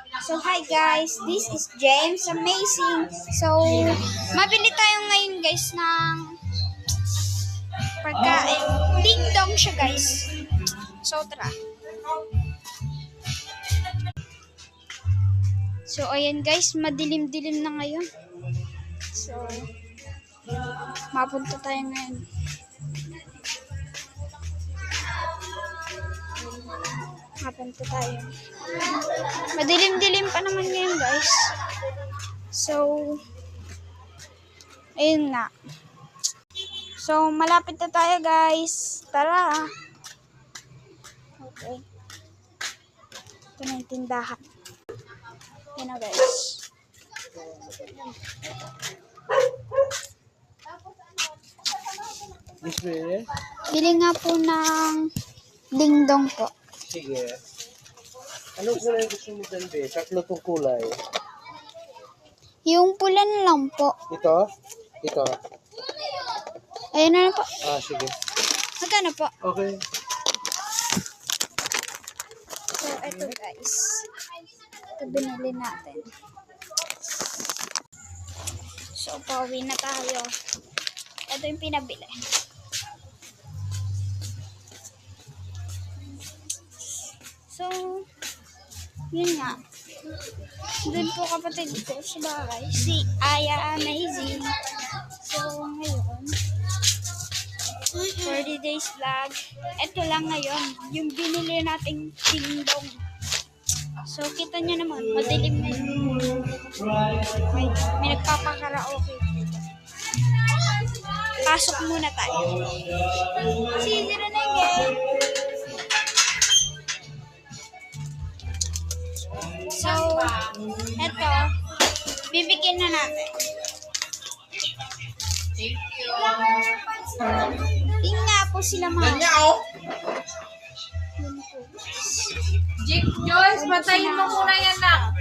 So, hi guys, this is James Amazing. So, mabili tayo ngayon guys ng pagkain. Ding dong siya guys. So, tara. So, ayan guys, madilim-dilim na ngayon. So, mapunta tayo ngayon. Mapunta tayo. Madilim-dilim pa naman ngayon guys. So, ayun na. So, malapit na tayo guys. Tara. Okay. Ito na yung tindahan. Yan na guys. Bili nga po ng dingdong po. Sige. Anong kulay gusto mo dyan, be? Tatlo tong kulay. Yung pula na lang po. Ito? Ito. Ayun na lang po. Ah, sige. Magkano po? Okay. So, ito guys. Ito binili natin. So, pauwi na tayo. Ito yung pinabili. So, yun nga. Doon po kapatid ko sa bahay. Si Aya Amazing. So, ngayon, for the day's vlog, ito lang ngayon. Yung binili nating dingdong. So, kita nyo naman, madilim na yun. May nagpapakaraoke. Pasok muna tayo. Si 09 game. So, eto, bibigyan na natin. Thank you. Tingnan nga po sila mga. Jake Joyce, patayin mo muna yan lang.